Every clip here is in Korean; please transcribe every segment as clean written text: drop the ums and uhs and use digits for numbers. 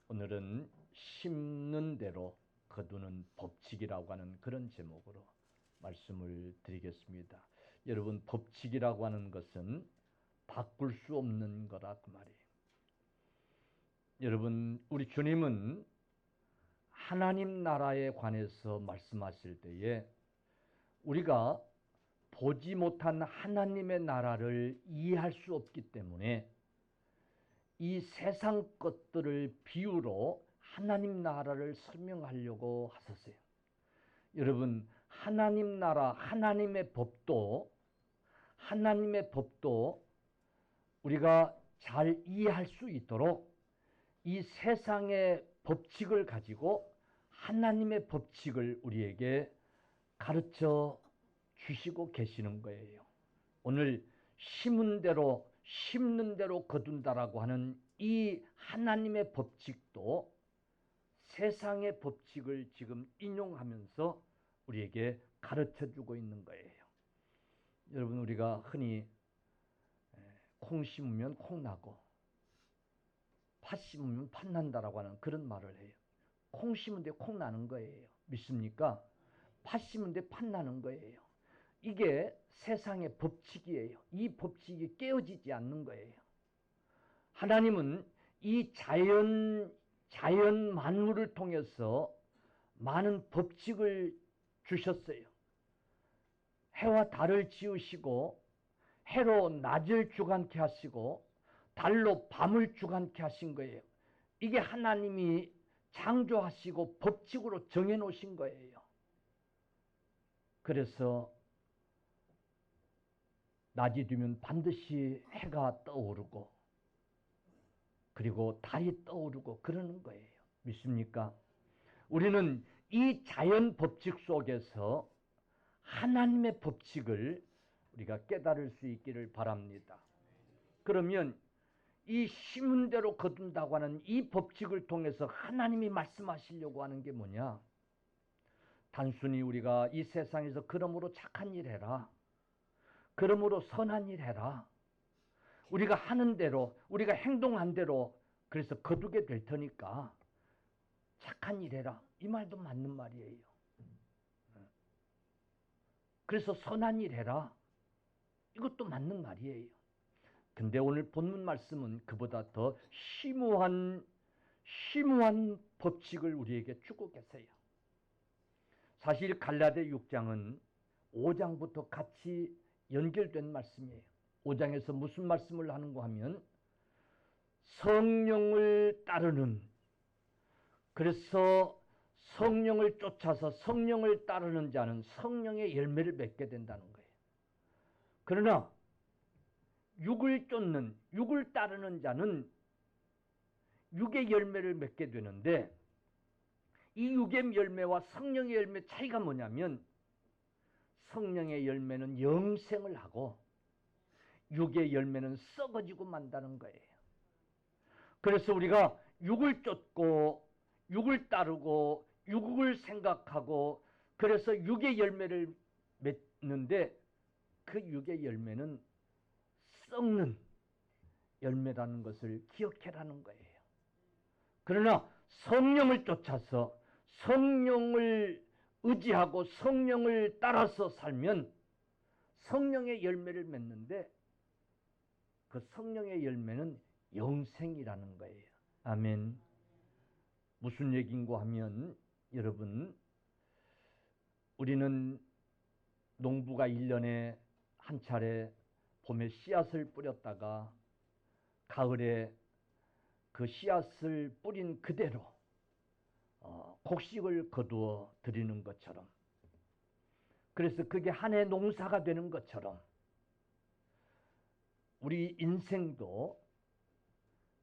오늘은 심는 대로 거두는 법칙이라고 하는 그런 제목으로 말씀을 드리겠습니다. 여러분, 법칙이라고 하는 것은 바꿀 수 없는 거라 그 말이에요. 여러분, 우리 주님은 하나님 나라에 관해서 말씀하실 때에 우리가 보지 못한 하나님의 나라를 이해할 수 없기 때문에 이 세상 것들을 비유로 하나님 나라를 설명하려고 하셨어요. 여러분, 하나님 나라, 하나님의 법도 우리가 잘 이해할 수 있도록 이 세상의 법칙을 가지고 하나님의 법칙을 우리에게 가르쳐 주시고 계시는 거예요. 오늘 심은 대로 심는 대로 거둔다라고 하는 이 하나님의 법칙도 세상의 법칙을 지금 인용하면서 우리에게 가르쳐 주고 있는 거예요. 여러분, 우리가 흔히 콩 심으면 콩 나고 팥 심으면 팥 난다라고 하는 그런 말을 해요. 콩 심은데 콩 나는 거예요. 믿습니까? 팥 심은데 팥 나는 거예요. 이게 세상의 법칙이에요. 이 법칙이 깨어지지 않는 거예요. 하나님은 이 자연 만물을 통해서 많은 법칙을 주셨어요. 해와 달을 지으시고 해로 낮을 주관케 하시고 달로 밤을 주관케 하신 거예요. 이게 하나님이 창조하시고 법칙으로 정해놓으신 거예요. 그래서 낮이 되면 반드시 해가 떠오르고 그리고 달이 떠오르고 그러는 거예요. 믿습니까? 우리는 이 자연 법칙 속에서 하나님의 법칙을 우리가 깨달을 수 있기를 바랍니다. 그러면 이 심은 대로 거둔다고 하는 이 법칙을 통해서 하나님이 말씀하시려고 하는 게 뭐냐? 단순히 우리가 이 세상에서 그러므로 착한 일 해라, 그러므로 선한 일 해라, 우리가 하는 대로 우리가 행동한 대로 그래서 거두게 될 테니까 착한 일 해라, 이 말도 맞는 말이에요. 그래서 선한 일 해라, 이것도 맞는 말이에요. 근데 오늘 본문 말씀은 그보다 더 심오한 법칙을 우리에게 주고 계세요. 사실 갈라디아 6장은 5장부터 같이 연결된 말씀이에요. 5장에서 무슨 말씀을 하는가 하면 성령을 따르는, 그래서 성령을 쫓아서 성령을 따르는 자는 성령의 열매를 맺게 된다는 거예요. 그러나 육을 쫓는, 육을 따르는 자는 육의 열매를 맺게 되는데, 이 육의 열매와 성령의 열매 차이가 뭐냐면 성령의 열매는 영생을 하고 육의 열매는 썩어지고 만다는 거예요. 그래서 우리가 육을 쫓고 육을 따르고 육을 생각하고 그래서 육의 열매를 맺는데 그 육의 열매는 썩는 열매라는 것을 기억해라는 거예요. 그러나 성령을 쫓아서 성령을 의지하고 성령을 따라서 살면 성령의 열매를 맺는데 그 성령의 열매는 영생이라는 거예요. 아멘. 무슨 얘기인가 하면 여러분, 우리는 농부가 1년에 한 차례 봄에 씨앗을 뿌렸다가 가을에 그 씨앗을 뿌린 그대로 곡식을 거두어 드리는 것처럼, 그래서 그게 한 해 농사가 되는 것처럼 우리 인생도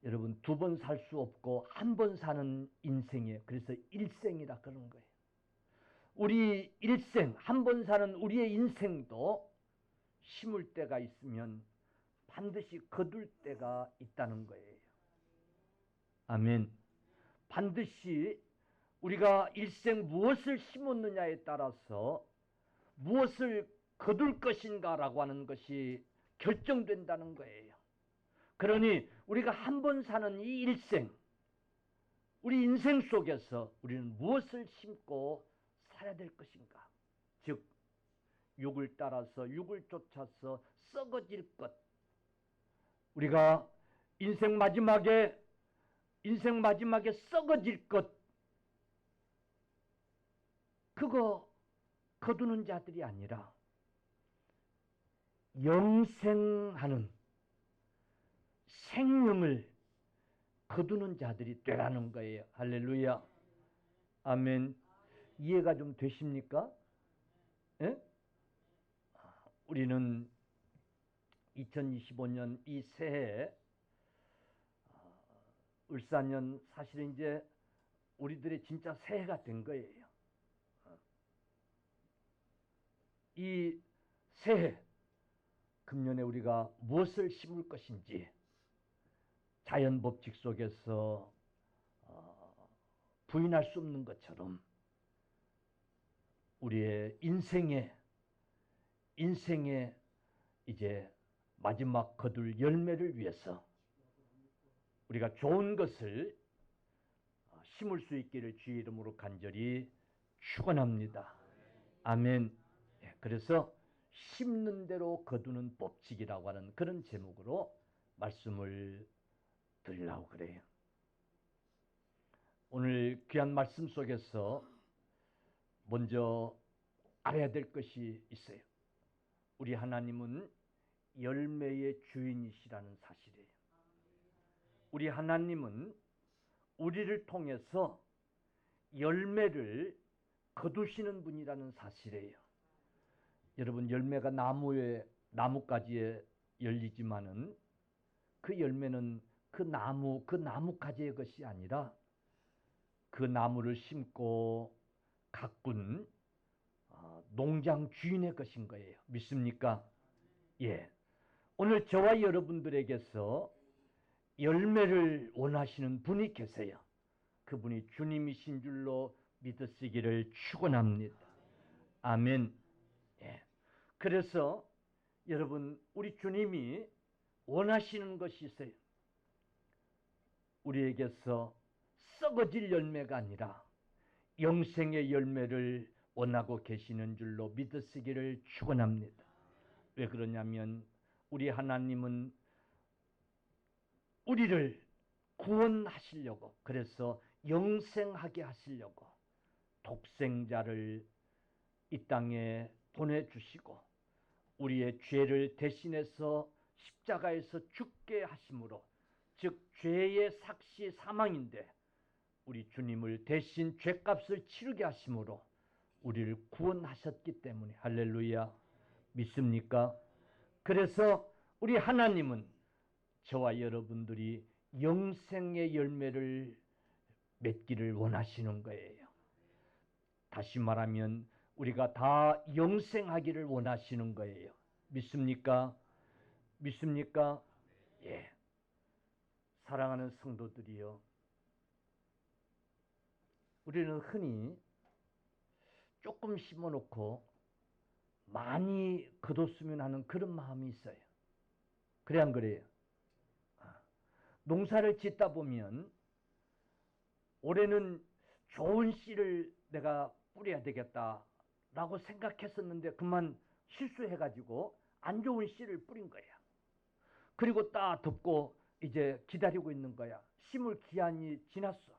여러분 2번 살 수 없고 한 번 사는 인생이에요. 그래서 일생이라 그런 거예요. 우리 일생, 한 번 사는 우리의 인생도 심을 때가 있으면 반드시 거둘 때가 있다는 거예요. 아멘. 반드시 우리가 일생 무엇을 심었느냐에 따라서 무엇을 거둘 것인가라고 하는 것이 결정된다는 거예요. 그러니 우리가 한 번 사는 이 일생, 우리 인생 속에서 우리는 무엇을 심고 살아야 될 것인가? 즉 육을 따라서 육을 쫓아서 썩어질 것. 우리가 인생 마지막에 썩어질 것, 그거 거두는 자들이 아니라 영생하는 생명을 거두는 자들이 되라는 거예요. 할렐루야. 아멘. 이해가 좀 되십니까? 예? 우리는 2025년 이 새해 을사년, 사실은 이제 우리들의 진짜 새해가 된 거예요. 이 새해 금년에 우리가 무엇을 심을 것인지, 자연 법칙 속에서 부인할 수 없는 것처럼 우리의 인생에 이제 마지막 거둘 열매를 위해서 우리가 좋은 것을 심을 수 있기를 주의 이름으로 간절히 축원합니다. 아멘. 그래서 심는 대로 거두는 법칙이라고 하는 그런 제목으로 말씀을 드리려고 그래요. 오늘 귀한 말씀 속에서 먼저 알아야 될 것이 있어요. 우리 하나님은 열매의 주인이시라는 사실이에요. 우리 하나님은 우리를 통해서 열매를 거두시는 분이라는 사실이에요. 여러분, 열매가 나무가지에 열리지만은 그 열매는 그 나무가지의 것이 아니라 그 나무를 심고 가꾼 농장 주인의 것인 거예요. 믿습니까? 예. 오늘 저와 여러분들에게서 열매를 원하시는 분이 계세요. 그분이 주님이신 줄로 믿으시기를 축원합니다. 아멘. 예. 그래서 여러분, 우리 주님이 원하시는 것이 있어요. 우리에게서 썩어질 열매가 아니라 영생의 열매를 원하고 계시는 줄로 믿으시기를 축원합니다. 왜 그러냐면 우리 하나님은 우리를 구원하시려고, 그래서 영생하게 하시려고 독생자를 이 땅에 보내주시고 우리의 죄를 대신해서 십자가에서 죽게 하심으로, 즉 죄의 삭시 사망인데 우리 주님을 대신 죄값을 치르게 하심으로 우리를 구원하셨기 때문에, 할렐루야. 믿습니까? 그래서 우리 하나님은 저와 여러분들이 영생의 열매를 맺기를 원하시는 거예요. 다시 말하면 우리가 다 영생하기를 원하시는 거예요. 믿습니까? 믿습니까? 예. 사랑하는 성도들이요, 우리는 흔히 조금 심어놓고 많이 거뒀으면 하는 그런 마음이 있어요. 그래 안 그래요? 농사를 짓다 보면 올해는 좋은 씨를 내가 뿌려야 되겠다라고 생각했었는데 그만 실수해가지고 안 좋은 씨를 뿌린 거야. 그리고 딱 덮고 이제 기다리고 있는 거야. 심을 기한이 지났어.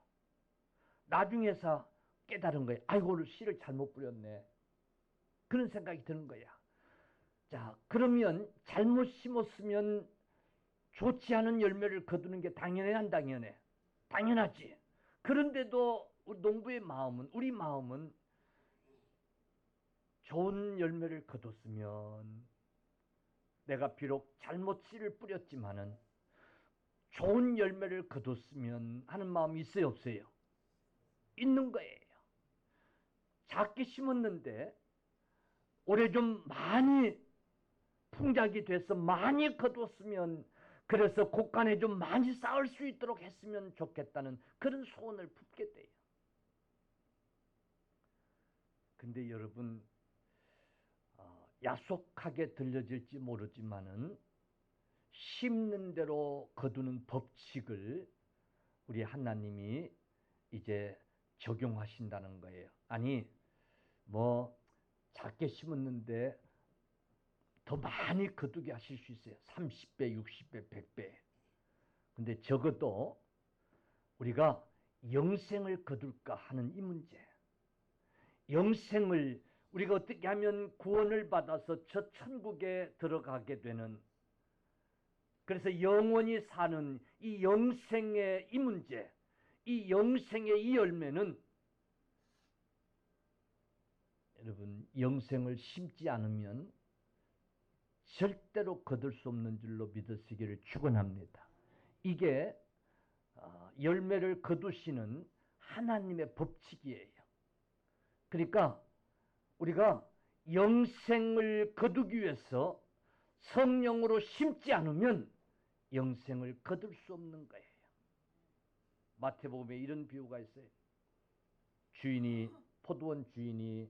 나중에서 깨달은 거야. 아이고, 씨를 잘못 뿌렸네. 그런 생각이 드는 거야. 자, 그러면 잘못 심었으면 좋지 않은 열매를 거두는 게 당연해, 안 당연해? 당연하지. 그런데도 우리 농부의 마음은, 우리 마음은 좋은 열매를 거뒀으면, 내가 비록 잘못 씨를 뿌렸지만은 좋은 열매를 거뒀으면 하는 마음이 있어요, 없어요? 있는 거예요. 작게 심었는데 올해 좀 많이 풍작이 돼서 많이 거뒀으면, 그래서 곡간에 좀 많이 쌓을 수 있도록 했으면 좋겠다는 그런 소원을 품게 돼요. 근데 여러분, 야속하게 들려질지 모르지만은 심는 대로 거두는 법칙을 우리 하나님이 이제 적용하신다는 거예요. 아니 뭐 작게 심었는데 더 많이 거두게 하실 수 있어요. 30배, 60배, 100배. 근데 적어도 우리가 영생을 거둘까 하는 이 문제. 영생을 우리가 어떻게 하면 구원을 받아서 저 천국에 들어가게 되는, 그래서 영원히 사는 이 영생의 이 문제, 이 영생의 이 열매는 여러분 영생을 심지 않으면 절대로 거둘 수 없는 줄로 믿으시기를 축원합니다. 이게 열매를 거두시는 하나님의 법칙이에요. 그러니까 우리가 영생을 거두기 위해서 성령으로 심지 않으면 영생을 거둘 수 없는 거예요. 마태복음에 이런 비유가 있어요. 포도원 주인이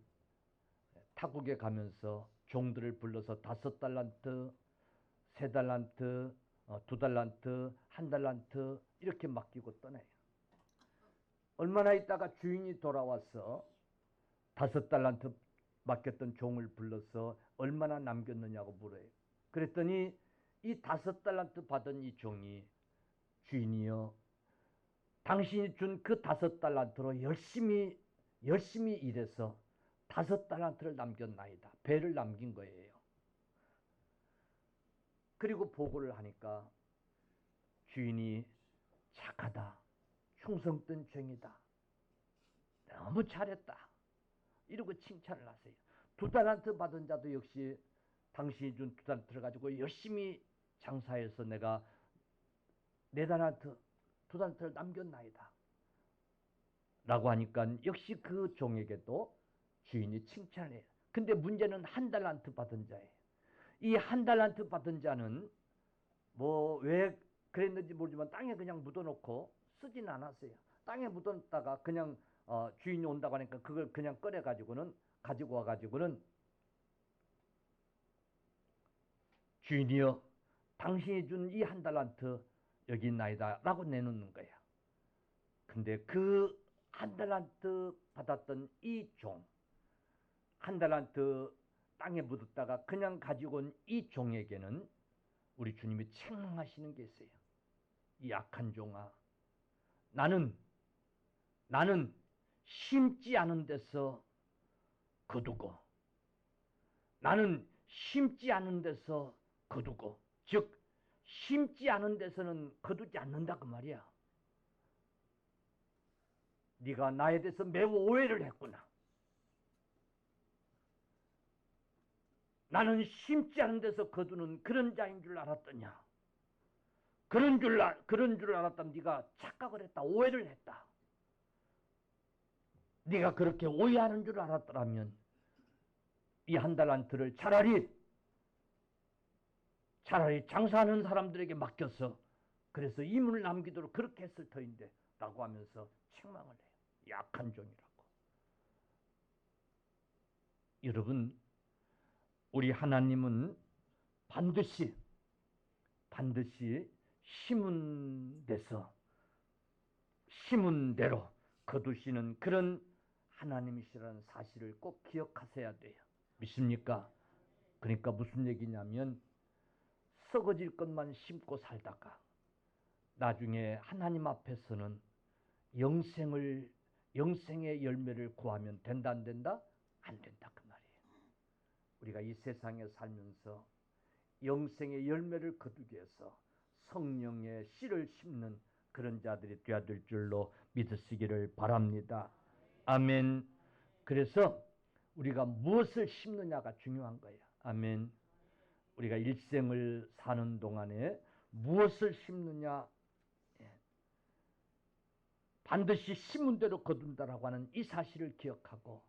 타국에 가면서 종들을 불러서 5달란트, 3달란트, 2달란트, 1달란트 이렇게 맡기고 떠나요. 얼마나 있다가 주인이 돌아와서 5달란트 맡겼던 종을 불러서 얼마나 남겼느냐고 물어요. 그랬더니 이 5달란트 받은 이 종이, 주인이여, 당신이 준 그 5달란트로 열심히 일해서 5달란트를 남겼나이다. 배를 남긴 거예요. 그리고 보고를 하니까 주인이 착하다, 충성된 종이다, 너무 잘했다 이러고 칭찬을 하세요. 2달란트 받은 자도 역시 당신이 준 2달란트를 가지고 열심히 장사해서 내가 4달란트, 2달란트를 남겼나이다 라고 하니까 역시 그 종에게도 주인이 칭찬을 해요. 근데 문제는 1달란트 받은 자예요. 이 1달란트 받은 자는 뭐 왜 그랬는지 모르지만 땅에 그냥 묻어놓고 쓰진 않았어요. 땅에 묻어놨다가 그냥 주인이 온다고 하니까 그걸 그냥 꺼내가지고는 가지고 와가지고는 주인이여, 당신이 준 이 1달란트 여기 있나이다 라고 내놓는 거야. 근데 그 1달란트 받았던 이 종, 1달란트 땅에 묻었다가 그냥 가지고 온 이 종에게는 우리 주님이 책망하시는 게 있어요. 이 악한 종아, 나는 심지 않은 데서 거두고, 나는 심지 않은 데서 거두고, 즉 심지 않은 데서는 거두지 않는다 그 말이야. 네가 나에 대해서 매우 오해를 했구나. 나는 심지 않은 데서 거두는 그런 자인 줄 알았더냐. 그런 줄 알았다면 네가 착각을 했다. 오해를 했다. 네가 그렇게 오해하는 줄 알았더라면 이 1달란트를 차라리 장사하는 사람들에게 맡겨서 그래서 이문을 남기도록 그렇게 했을 터인데 라고 하면서 책망을 해요. 약한 종이라고. 여러분, 우리 하나님은 반드시 심은 대로 거두시는 그런 하나님이시라는 사실을 꼭 기억하셔야 돼요. 믿습니까? 그러니까 무슨 얘기냐면 썩어질 것만 심고 살다가 나중에 하나님 앞에서는 영생의 열매를 구하면 된다 안 된다? 안 된다 그 말이에요. 우리가 이 세상에 살면서 영생의 열매를 거두기 위해서 성령의 씨를 심는 그런 자들이 되어야 될 줄로 믿으시기를 바랍니다. 아멘. 그래서 우리가 무엇을 심느냐가 중요한 거예요. 아멘. 우리가 일생을 사는 동안에 무엇을 심느냐, 반드시 심은 대로 거둔다라고 하는 이 사실을 기억하고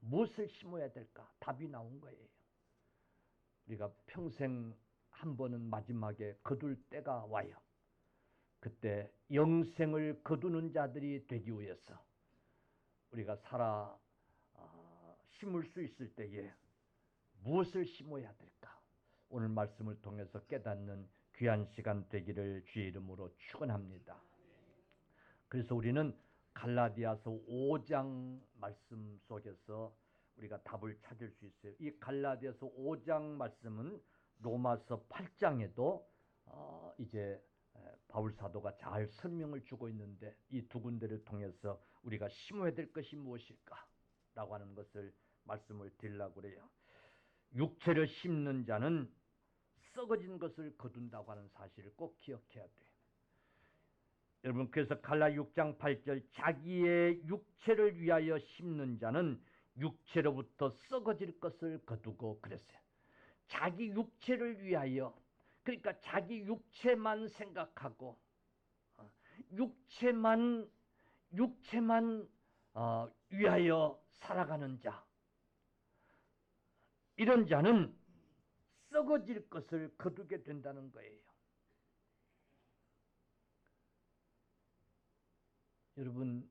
무엇을 심어야 될까? 답이 나온 거예요. 우리가 평생 한 번은 마지막에 거둘 때가 와요. 그때 영생을 거두는 자들이 되기 위해서 우리가 심을 수 있을 때에 무엇을 심어야 될까? 오늘 말씀을 통해서 깨닫는 귀한 시간 되기를 주의 이름으로 축원합니다. 그래서 우리는 갈라디아서 5장 말씀 속에서 우리가 답을 찾을 수 있어요. 이 갈라디아서 5장 말씀은 로마서 8장에도 이제 바울 사도가 잘 설명을 주고 있는데 이 두 군데를 통해서 우리가 심어야 될 것이 무엇일까? 라고 하는 것을 말씀을 드리려고 그래요. 육체를 심는 자는 썩어진 것을 거둔다고 하는 사실을 꼭 기억해야 돼요. 여러분, 그래서 갈라 6장 8절 자기의 육체를 위하여 심는 자는 육체로부터 썩어질 것을 거두고 그랬어요. 자기 육체를 위하여, 그러니까 자기 육체만 생각하고 육체만 위하여 살아가는 자, 이런 자는 썩어질 것을 거두게 된다는 거예요. 여러분,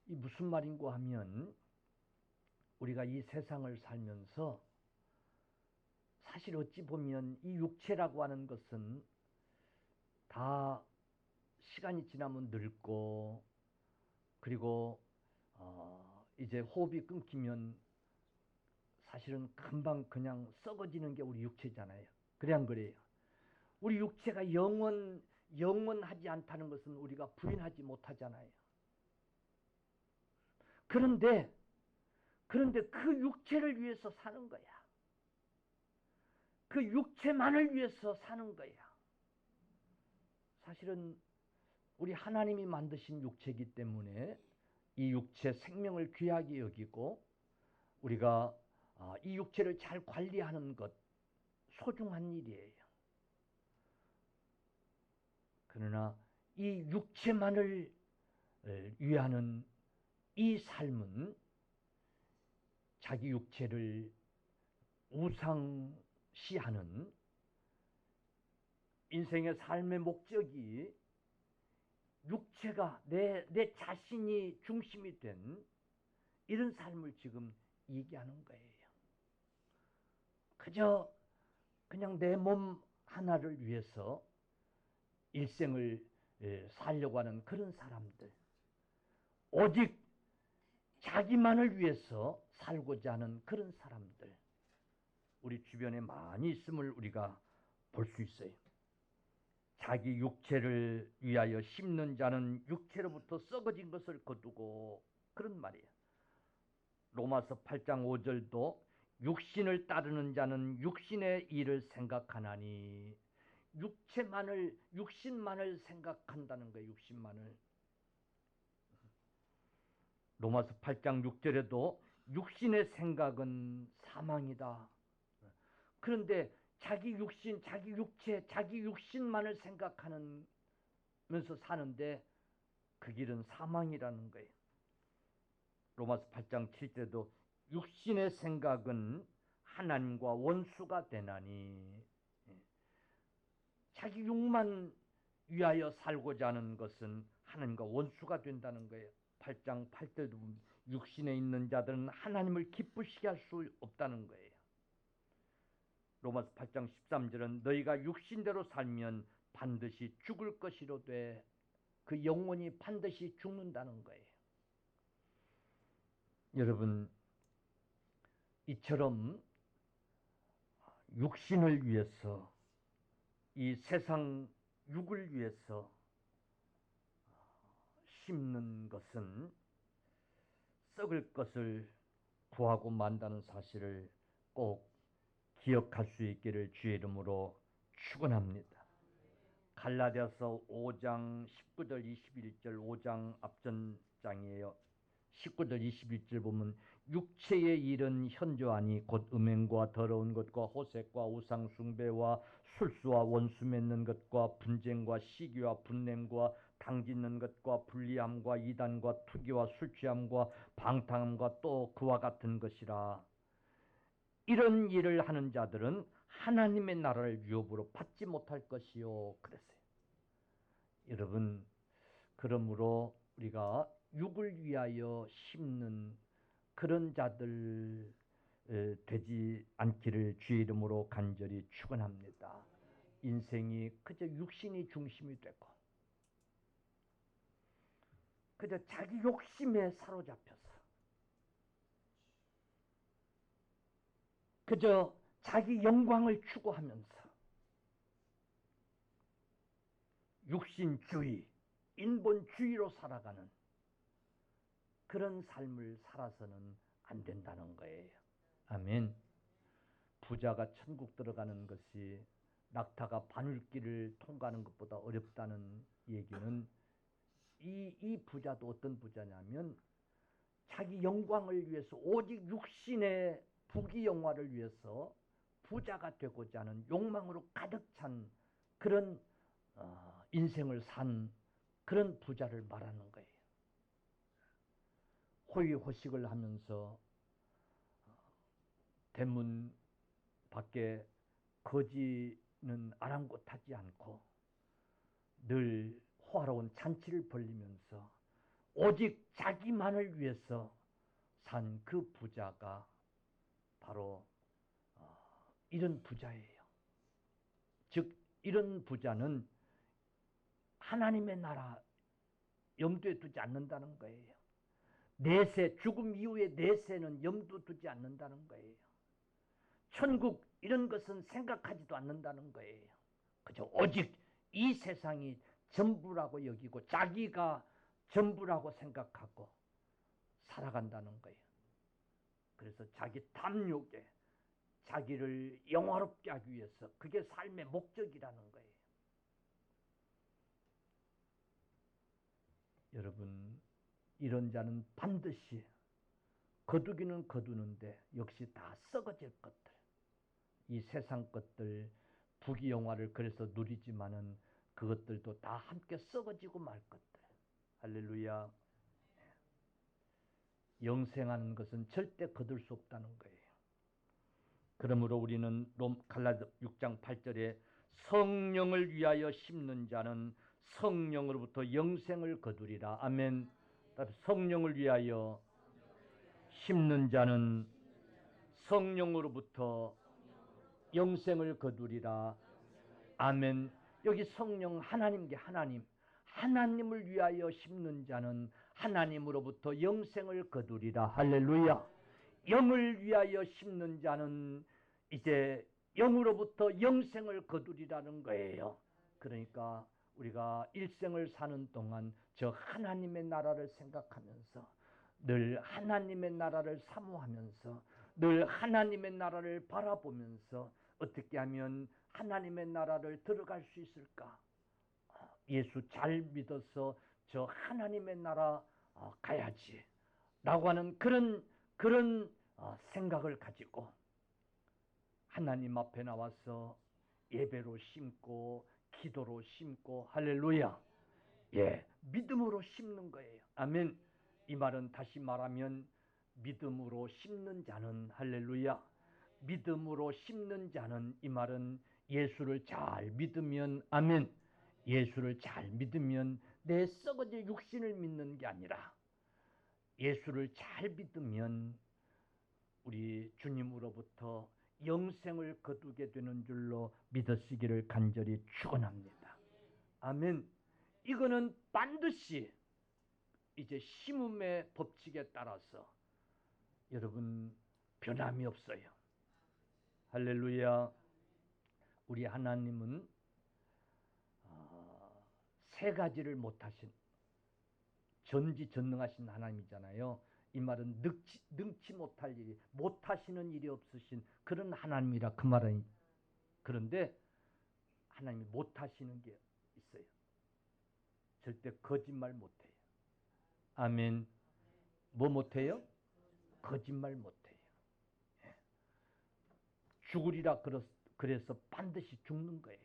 이 무슨 말인고 하면 우리가 이 세상을 살면서 사실 어찌 보면 이 육체라고 하는 것은 다 시간이 지나면 늙고, 그리고 이제 호흡이 끊기면 사실은 금방 그냥 썩어지는 게 우리 육체잖아요. 그래 안 그래요? 우리 육체가 영원하지 않다는 것은 우리가 부인하지 못하잖아요. 그런데 그 육체를 위해서 사는 거야. 그 육체만을 위해서 사는 거야. 사실은 우리 하나님이 만드신 육체이기 때문에 이 육체 생명을 귀하게 여기고 우리가 이 육체를 잘 관리하는 것 소중한 일이에요. 그러나 이 육체만을 위하는 이 삶은 자기 육체를 우상시하는 인생의 삶의 목적이 육체가 내 자신이 중심이 된 이런 삶을 지금 얘기하는 거예요. 그냥 내 몸 하나를 위해서 일생을 살려고 하는 그런 사람들, 오직 자기만을 위해서 살고자 하는 그런 사람들, 우리 주변에 많이 있음을 우리가 볼 수 있어요. 자기 육체를 위하여 심는 자는 육체로부터 썩어진 것을 거두고, 그런 말이에요. 로마서 8장 5절도 육신을 따르는 자는 육신의 일을 생각하나니, 육신만을 생각한다는 거예요. 육신만을. 로마서 8장 6절에도 육신의 생각은 사망이다. 그런데 자기 육신, 자기 육체, 자기 육신만을 생각하면서 사는데 그 길은 사망이라는 거예요. 로마서 8장 7절에도 육신의 생각은 하나님과 원수가 되나니, 자기 육만 위하여 살고자 하는 것은 하나님과 원수가 된다는 거예요. 8장 8절도 육신에 있는 자들은 하나님을 기쁘시게 할 수 없다는 거예요. 로마서 8장 13절은 너희가 육신대로 살면 반드시 죽을 것이로되, 그 영혼이 반드시 죽는다는 거예요. 여러분, 이처럼 육신을 위해서, 이 세상 육을 위해서 심는 것은 썩을 것을 구하고 만다는 사실을 꼭 기억할 수 있기를 주의 이름으로 축원합니다. 갈라디아서 5장 19절 21절, 5장 앞전 장이에요. 19절 21절 보면 육체의 일은 현저하니 곧 음행과 더러운 것과 호색과 우상 숭배와 술수와 원수 맺는 것과 분쟁과 시기와 분냄과 당짓는 것과 불리함과 이단과 투기와 술취함과 방탕함과 또 그와 같은 것이라. 이런 일을 하는 자들은 하나님의 나라를 유업으로 받지 못할 것이요, 그랬어요. 여러분, 그러므로 우리가 육을 위하여 심는 그런 자들 되지 않기를 주의 이름으로 간절히 축원합니다. 인생이 그저 육신이 중심이 되고, 그저 자기 욕심에 사로잡혀서 그저 자기 영광을 추구하면서 육신주의, 인본주의로 살아가는 그런 삶을 살아서는 안 된다는 거예요. 아멘. 부자가 천국 들어가는 것이 낙타가 바늘길을 통과하는 것보다 어렵다는 얘기는 이 부자도 어떤 부자냐면 자기 영광을 위해서 오직 육신의 부귀영화를 위해서 부자가 되고자 하는 욕망으로 가득 찬 그런 인생을 산 그런 부자를 말하는 거예요. 호의호식을 하면서 대문 밖에 거지는 아랑곳하지 않고 늘 호화로운 잔치를 벌리면서 오직 자기만을 위해서 산 그 부자가 바로 이런 부자예요. 즉 이런 부자는 하나님의 나라 염두에 두지 않는다는 거예요. 내세, 죽음 이후의 내세는 염두 두지 않는다는 거예요. 천국 이런 것은 생각하지도 않는다는 거예요. 그저 오직 이 세상이 전부라고 여기고 자기가 전부라고 생각하고 살아간다는 거예요. 그래서 자기 탐욕에 자기를 영화롭게 하기 위해서 그게 삶의 목적이라는 거예요. 여러분, 이런 자는 반드시 거두기는 거두는데 역시 다 썩어질 것들, 이 세상 것들, 부귀영화를 그래서 누리지만은 그것들도 다 함께 썩어지고 말 것들. 할렐루야. 영생하는 것은 절대 거둘 수 없다는 거예요. 그러므로 우리는 갈라디아 6장 8절에 성령을 위하여 심는 자는 성령으로부터 영생을 거두리라. 아멘. 성령을 위하여 심는 자는 성령으로부터 영생을 거두리라. 아멘. 여기 성령 하나님께 하나님을 위하여 심는 자는 하나님으로부터 영생을 거두리라. 할렐루야. 영을 위하여 심는 자는 이제 영으로부터 영생을 거두리라는 거예요. 그러니까 우리가 일생을 사는 동안 저 하나님의 나라를 생각하면서 늘 하나님의 나라를 사모하면서 늘 하나님의 나라를 바라보면서 어떻게 하면 하나님의 나라를 들어갈 수 있을까? 예수 잘 믿어서 저 하나님의 나라 가야지 라고 하는 그런 생각을 가지고 하나님 앞에 나와서 예배로 심고 기도로 심고 할렐루야. 예, 믿음으로 심는 거예요. 아멘. 이 말은 다시 말하면 믿음으로 심는 자는 할렐루야. 믿음으로 심는 자는 이 말은 예수를 잘 믿으면 아멘. 예수를 잘 믿으면 내 썩어질 육신을 믿는 게 아니라 예수를 잘 믿으면 우리 주님으로부터 영생을 거두게 되는 줄로 믿으시기를 간절히 축원합니다. 아멘. 이거는 반드시 이제 심음의 법칙에 따라서 여러분 변함이 없어요. 할렐루야. 우리 하나님은 세 가지를 못하신 전지전능하신 하나님이잖아요. 이 말은 능치 못할 일이 못하시는 일이 없으신 그런 하나님이라 그 말은. 그런데 하나님이 못하시는 게 있어요. 절대 거짓말 못해요. 아멘. 뭐 못해요? 거짓말 못해요. 죽으리라 그래서 반드시 죽는 거예요.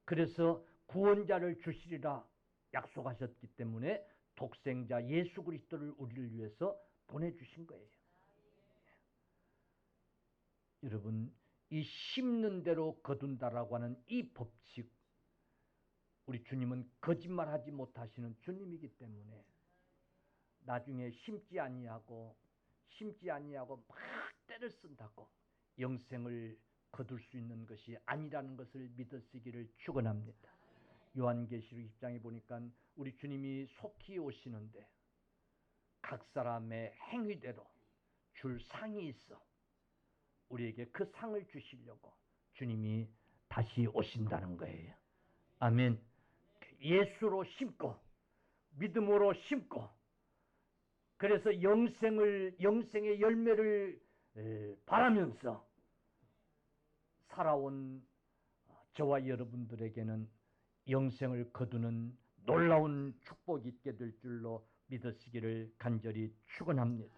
그래서 구원자를 주시리라 약속하셨기 때문에 독생자 예수 그리스도를 우리를 위해서 보내주신 거예요. 여러분, 이 심는 대로 거둔다라고 하는 이 법칙, 우리 주님은 거짓말하지 못하시는 주님이기 때문에 나중에 심지 아니하고 막 때를 쓴다고 영생을 거둘 수 있는 것이 아니라는 것을 믿으시기를 축원합니다. 요한계시록 10장에 보니까 우리 주님이 속히 오시는데 각 사람의 행위대로 줄 상이 있어. 우리에게 그 상을 주시려고 주님이 다시 오신다는 거예요. 아멘. 예수로 심고 믿음으로 심고 그래서 영생의 열매를 바라면서 살아온 저와 여러분들에게는 영생을 거두는 놀라운 축복이 있게 될 줄로 믿으시기를 간절히 축원합니다.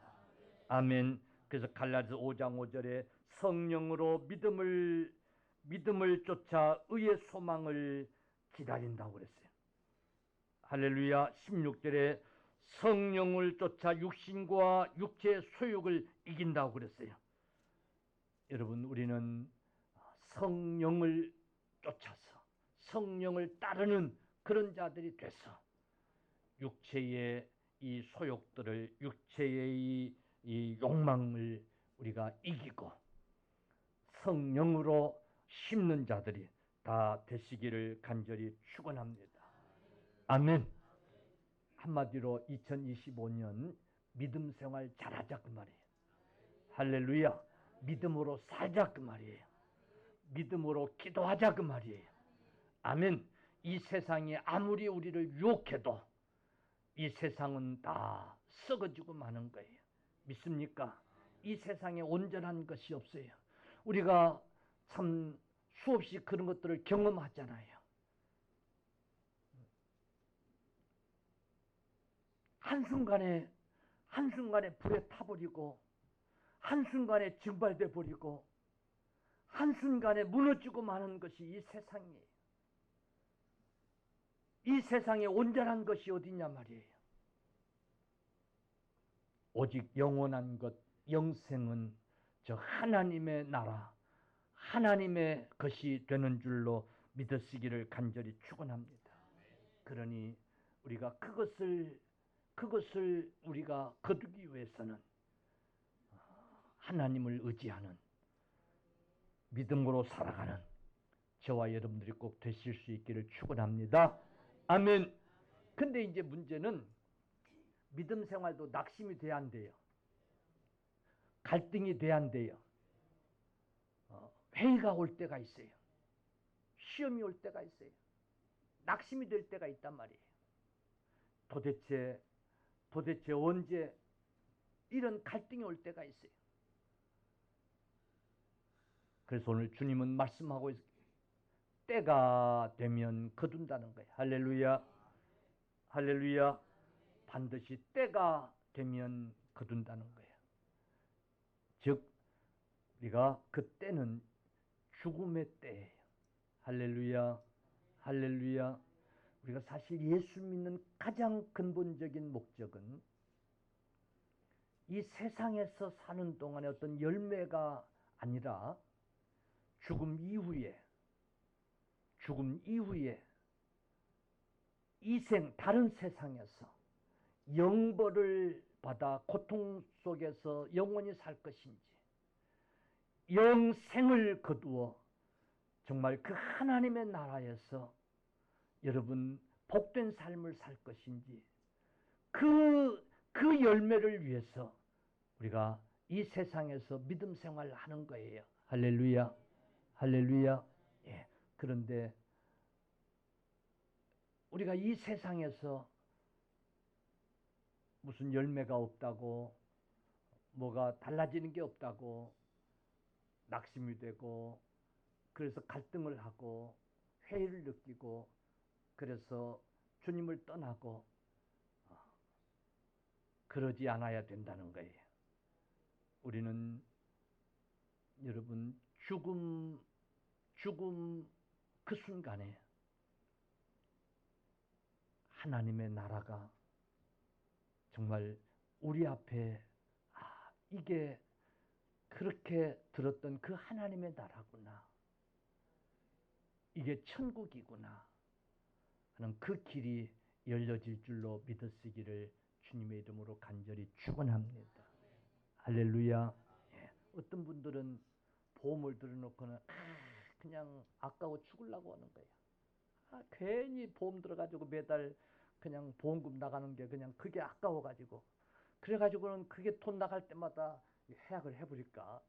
아멘. 그래서 갈라디아서 5장 5절에 성령으로 믿음을 쫓아 의의 소망을 기다린다고 그랬어요. 할렐루야. 16절에 성령을 쫓아 육신과 육체의 소욕을 이긴다고 그랬어요. 여러분, 우리는 성령을 쫓아서 성령을 따르는 그런 자들이 돼서 육체의 이 소욕들을, 육체의 이 욕망을 우리가 이기고 성령으로 심는 자들이 다 되시기를 간절히 축원합니다. 아멘. 한마디로 2025년 믿음 생활 잘하자 그 말이에요. 할렐루야. 믿음으로 살자 그 말이에요. 믿음으로 기도하자 그 말이에요. 아멘. 이 세상이 아무리 우리를 유혹해도 이 세상은 다 썩어지고 마는 거예요. 믿습니까? 이 세상에 온전한 것이 없어요. 우리가 참 수없이 그런 것들을 경험하잖아요. 한순간에 불에 타버리고 한순간에 증발돼 버리고 한순간에 무너지고 마는 것이 이 세상이에요. 이 세상에 온전한 것이 어디냐 말이에요. 오직 영원한 것, 영생은 저 하나님의 나라, 하나님의 것이 되는 줄로 믿으시기를 간절히 축원합니다. 그러니 우리가 그것을 우리가 거두기 위해서는 하나님을 의지하는 믿음으로 살아가는 저와 여러분들이 꼭 되실 수 있기를 축원합니다. 아멘. 근데 이제 문제는 믿음 생활도 낙심이 돼야 안 돼요. 갈등이 돼야 안 돼요. 회의가 올 때가 있어요. 시험이 올 때가 있어요. 낙심이 될 때가 있단 말이에요. 도대체 언제 이런 갈등이 올 때가 있어요. 그래서 오늘 주님은 말씀하고 있어요. 때가 되면 거둔다는 거예요. 할렐루야. 할렐루야. 반드시 때가 되면 거둔다는 거예요. 즉 우리가 그 때는 죽음의 때예요. 할렐루야. 할렐루야. 우리가 사실 예수 믿는 가장 근본적인 목적은 이 세상에서 사는 동안에 어떤 열매가 아니라 죽음 이후에 다른 세상에서 영벌을 받아 고통 속에서 영원히 살 것인지 영생을 거두어 정말 그 하나님의 나라에서 여러분 복된 삶을 살 것인지 그 열매를 위해서 우리가 이 세상에서 믿음 생활을 하는 거예요. 할렐루야. 할렐루야. 예. 그런데 우리가 이 세상에서 무슨 열매가 없다고 뭐가 달라지는 게 없다고 낙심이 되고 그래서 갈등을 하고 회의를 느끼고 그래서 주님을 떠나고 그러지 않아야 된다는 거예요. 우리는 여러분 죽음 그 순간에 하나님의 나라가 정말 우리 앞에 이게 그렇게 들었던 그 하나님의 나라구나. 이게 천국이구나 하는 그 길이 열려질 줄로 믿으시기를 주님의 이름으로 간절히 축원합니다. 할렐루야. 예. 어떤 분들은 보험을 들어놓고는 그냥 아까워 죽으려고 하는 거예요. 괜히 보험 들어가지고 매달 그냥 보험금 나가는 게 그냥 그게 아까워가지고 그래가지고는 그게 돈 나갈 때마다 해약을 해버릴까.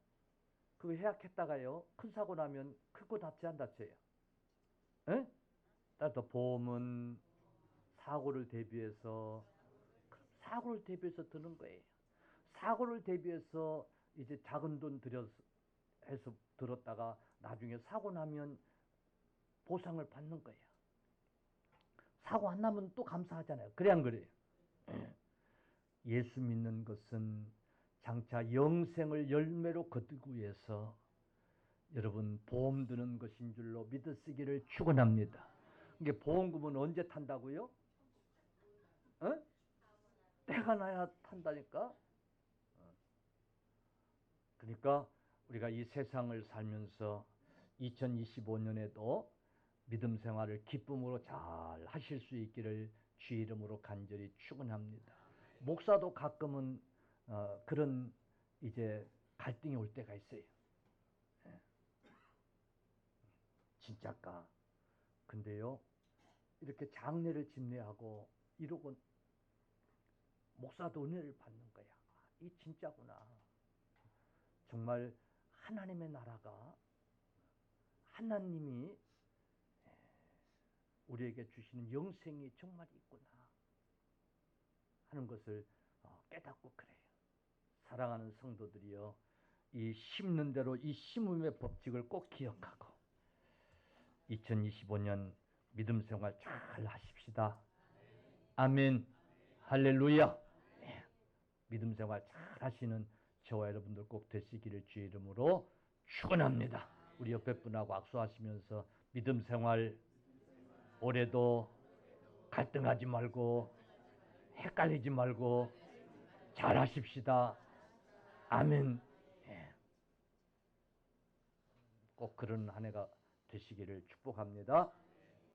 그거 해약했다가요 큰 사고 나면 크고 다치 안 다쳐요? 에? 따라서 보험은 사고를 대비해서 드는 거예요. 사고를 대비해서 이제 작은 돈 들여서 해서 들었다가 나중에 사고 나면 보상을 받는 거예요. 사고 안 나면 또 감사하잖아요. 그래 안 그래요? 예수 믿는 것은 장차 영생을 열매로 거두기 위해서 여러분 보험 드는 것인 줄로 믿으시기를 축원합니다. 이게 보험금은 언제 탄다고요? 어? 때가 나야 탄다니까. 그러니까 우리가 이 세상을 살면서 2025년에도 믿음 생활을 기쁨으로 잘 하실 수 있기를 주 이름으로 간절히 축원합니다. 목사도 가끔은 그런 이제 갈등이 올 때가 있어요. 진짜까? 근데요 이렇게 장례를 집례하고 이러고 목사도 은혜를 받는 거야. 이 진짜구나. 정말 하나님의 나라가 하나님이 우리에게 주시는 영생이 정말 있구나 하는 것을 깨닫고 그래요. 사랑하는 성도들이여, 이 심는 대로 이 심음의 법칙을 꼭 기억하고 2025년 믿음 생활 잘 하십시다. 아멘. 할렐루야. 믿음 생활 잘 하시는 저와 여러분들 꼭 되시기를 주의 이름으로 축원합니다. 우리 옆에 분하고 악수하시면서 믿음 생활 올해도 갈등하지 말고 헷갈리지 말고 잘 하십시다. 아멘. 꼭 그런 한 해가 되시기를 축복합니다.